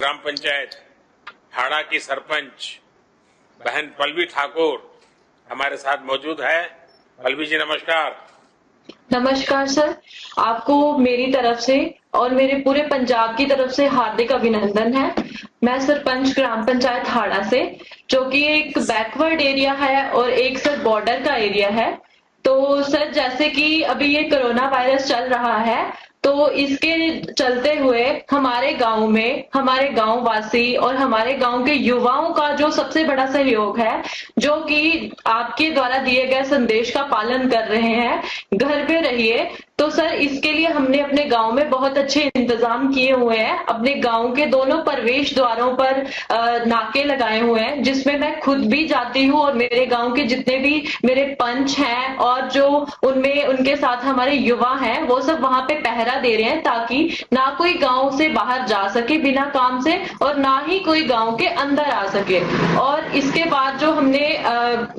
ग्राम पंचायत हाड़ा की सरपंच बहन पल्लवी ठाकुर हमारे साथ मौजूद है। पल्लवी जी नमस्कार। नमस्कार सर, आपको मेरी तरफ से और मेरे पूरे पंजाब की तरफ से हार्दिक अभिनंदन है। मैं सरपंच ग्राम पंचायत हाड़ा से, जो कि एक बैकवर्ड एरिया है और एक सर बॉर्डर का एरिया है। तो सर, जैसे कि अभी ये कोरोना वायरस चल रहा है, तो इसके चलते हुए हमारे गांव में हमारे गांव वासी और हमारे गांव के युवाओं का जो सबसे बड़ा सहयोग है, जो कि आपके द्वारा दिए गए संदेश का पालन कर रहे हैं, घर पे रहिए। तो सर, इसके लिए हमने अपने गांव में बहुत अच्छे इंतजाम किए हुए हैं। अपने गांव के दोनों प्रवेश द्वारों पर नाके लगाए हुए हैं, जिसमें मैं खुद भी जाती हूँ और मेरे गांव के जितने भी मेरे पंच हैं और जो उनमें उनके साथ हमारे युवा हैं, वो सब वहां पे पहरा दे रहे हैं, ताकि ना कोई गांव से बाहर जा सके बिना काम से और ना ही कोई गांव के अंदर आ सके। और इसके बाद जो हमने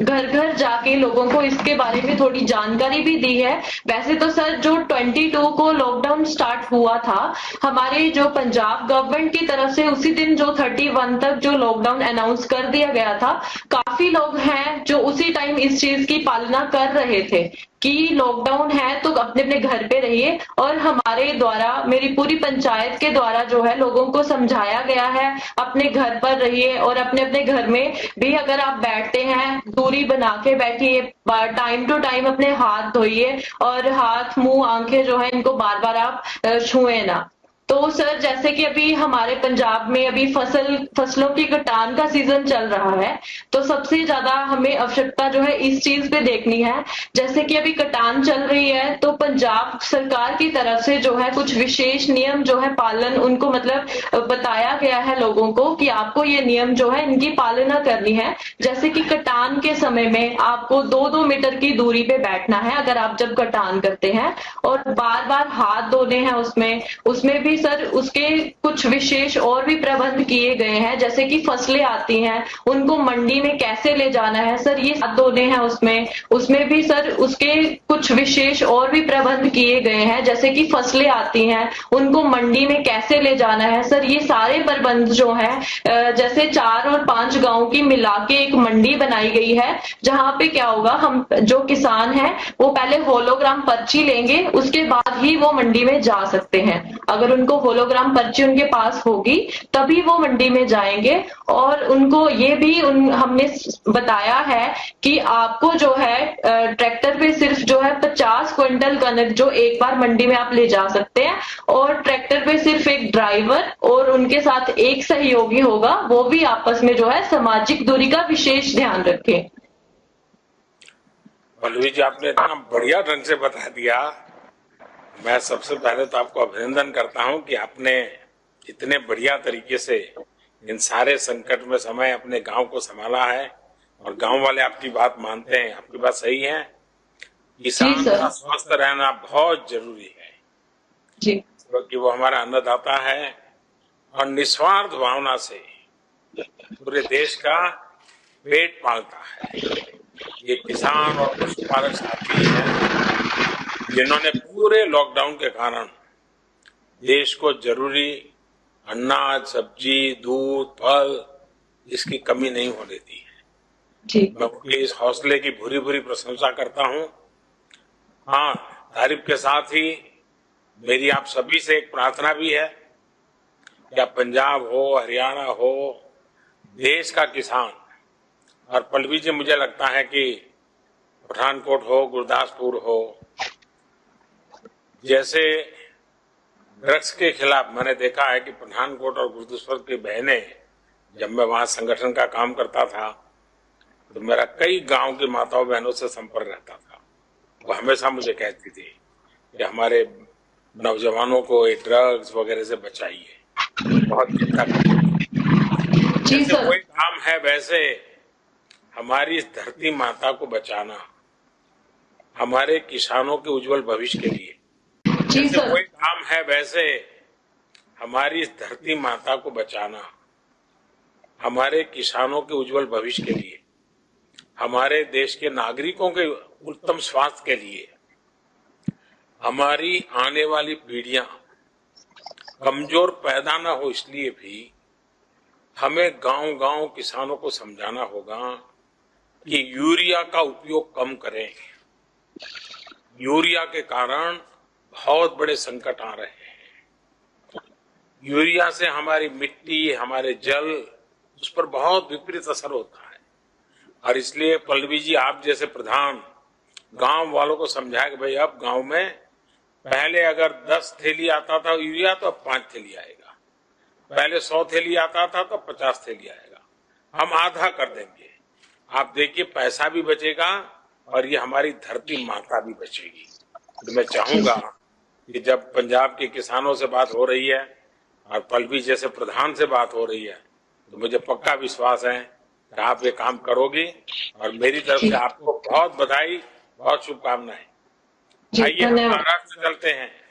घर घर जाके लोगों को इसके बारे में थोड़ी जानकारी भी दी है। वैसे तो सर, जो 22 को लॉकडाउन स्टार्ट हुआ था हमारे जो पंजाब गवर्नमेंट की तरफ से, उसी दिन जो 31 तक जो लॉकडाउन अनाउंस कर दिया गया था, काफी लोग हैं जो उसी टाइम इस चीज की पालना कर रहे थे कि लॉकडाउन है तो अपने अपने घर पे रहिए। और हमारे द्वारा, मेरी पूरी पंचायत के द्वारा जो है, लोगों को समझाया गया है अपने घर पर रहिए और अपने अपने घर में भी अगर आप बैठते हैं दूरी बना के बैठिए, टाइम टू टाइम अपने हाथ धोइए और हाथ मुंह आंखें जो है इनको बार बार आप छुए ना। तो सर, जैसे कि अभी हमारे पंजाब में अभी फसलों की कटान का सीजन चल रहा है, तो सबसे ज्यादा हमें आवश्यकता जो है इस चीज पे देखनी है। जैसे कि अभी कटान चल रही है, तो पंजाब सरकार की तरफ से जो है कुछ विशेष नियम जो है पालन उनको मतलब बताया गया है लोगों को कि आपको ये नियम जो है इनकी पालना करनी है। जैसे कि कटान के समय में आपको 2-2 मीटर की दूरी पे बैठना है अगर आप जब कटान करते हैं, और बार बार हाथ धोने हैं। उसमें उसमें भी सर उसके कुछ विशेष और भी प्रबंध किए गए हैं। जैसे कि फसलें आती हैं, उनको मंडी में कैसे ले जाना है सर, ये हाथ धोने हैं। उसमें उसमें भी सर उसके कुछ विशेष और भी प्रबंध किए गए हैं। जैसे कि फसलें आती हैं, उनको मंडी में कैसे ले जाना है सर, ये सारे प्रबंध जो है, जैसे 4 और 5 गांव की मिला के एक मंडी बनाई गई है, जहां पे क्या होगा, हम जो किसान हैं वो पहले होलोग्राम पर्ची लेंगे, उसके बाद ही वो मंडी में जा सकते हैं। अगर उनको होलोग्राम पर्ची उनके पास होगी तभी वो मंडी में जाएंगे। और उनको ये भी हमने बताया है कि आपको जो है ट्रैक्टर पे सिर्फ जो है 50 क्विंटल कनक जो एक बार मंडी में आप ले जा सकते हैं, और ट्रैक्टर पे सिर्फ एक ड्राइवर और उनके साथ एक सहयोगी होगा, वो भी आपस में जो है सामाजिक दूरी का विशेष ध्यान रखें। पल्लवी जी, आपने इतना बढ़िया ढंग से बता दिया। मैं सबसे पहले तो आपको अभिनंदन करता हूं कि आपने इतने बढ़िया तरीके से इन सारे संकट में समय अपने गांव को संभाला है, और गांव वाले आपकी बात मानते हैं। आपकी बात सही है। किसान का स्वस्थ रहना बहुत जरूरी है, जी, क्योंकि वो हमारा अन्नदाता है और निस्वार्थ भावना से पूरे देश का पेट पालता है। ये किसान और पशुपालक साथी हैं जिन्होंने पूरे लॉकडाउन के कारण देश को जरूरी अनाज, सब्जी, दूध, फल, इसकी कमी नहीं होने दी है। जी, मैं उनके इस हौसले की भूरी भूरी प्रशंसा करता हूं। हाँ, तारीफ के साथ ही मेरी आप सभी से एक प्रार्थना भी है कि आप पंजाब हो, हरियाणा हो, देश का किसान, और पल्लवी जी मुझे लगता है कि पठानकोट हो, गुरदासपुर हो, जैसे ड्रग्स के खिलाफ मैंने देखा है कि पठानकोट और गुरदासपुर की बहनें, जब मैं वहां संगठन का काम करता था तो मेरा कई गांव की माताओं बहनों से संपर्क रहता था। वो हमेशा मुझे कहती थी कि हमारे नौजवानों को ये ड्रग्स वगैरह से बचाइए। बहुत चिंता करती। जैसे कोई काम है, वैसे हमारी इस धरती माता को बचाना हमारे किसानों के उज्जवल भविष्य के लिए, जैसे कोई काम है, वैसे हमारी इस धरती माता को बचाना हमारे किसानों के उज्जवल भविष्य के लिए, हमारे देश के नागरिकों के उत्तम स्वास्थ्य के लिए, हमारी आने वाली पीढ़ियां कमजोर पैदा न हो, इसलिए भी हमें गांव-गांव किसानों को समझाना होगा कि यूरिया का उपयोग कम करें। यूरिया के कारण बहुत बड़े संकट आ रहे हैं। यूरिया से हमारी मिट्टी, हमारे जल, उस पर बहुत विपरीत असर होता है। और इसलिए पल्लवी जी, आप जैसे प्रधान गांव वालों को समझाए कि भाई अब गांव में पहले अगर 10 थैली आता था यूरिया तो अब 5 थैली आएगा। पहले 100 थैली आता था तो 50 थैली आएगा। हम आधा कर देंगे। आप देखिए पैसा भी बचेगा और ये हमारी धरती माता भी बचेगी। तो मैं चाहूंगा कि जब पंजाब के किसानों से बात हो रही है और पल्लवी जैसे प्रधान से बात हो रही है, तो मुझे पक्का विश्वास है कि आप ये काम करोगी। और मेरी तरफ जी से आपको बहुत बधाई, बहुत शुभकामनाएं। जी आइए हम धन्यवाद। महाराष्ट्र चलते हैं।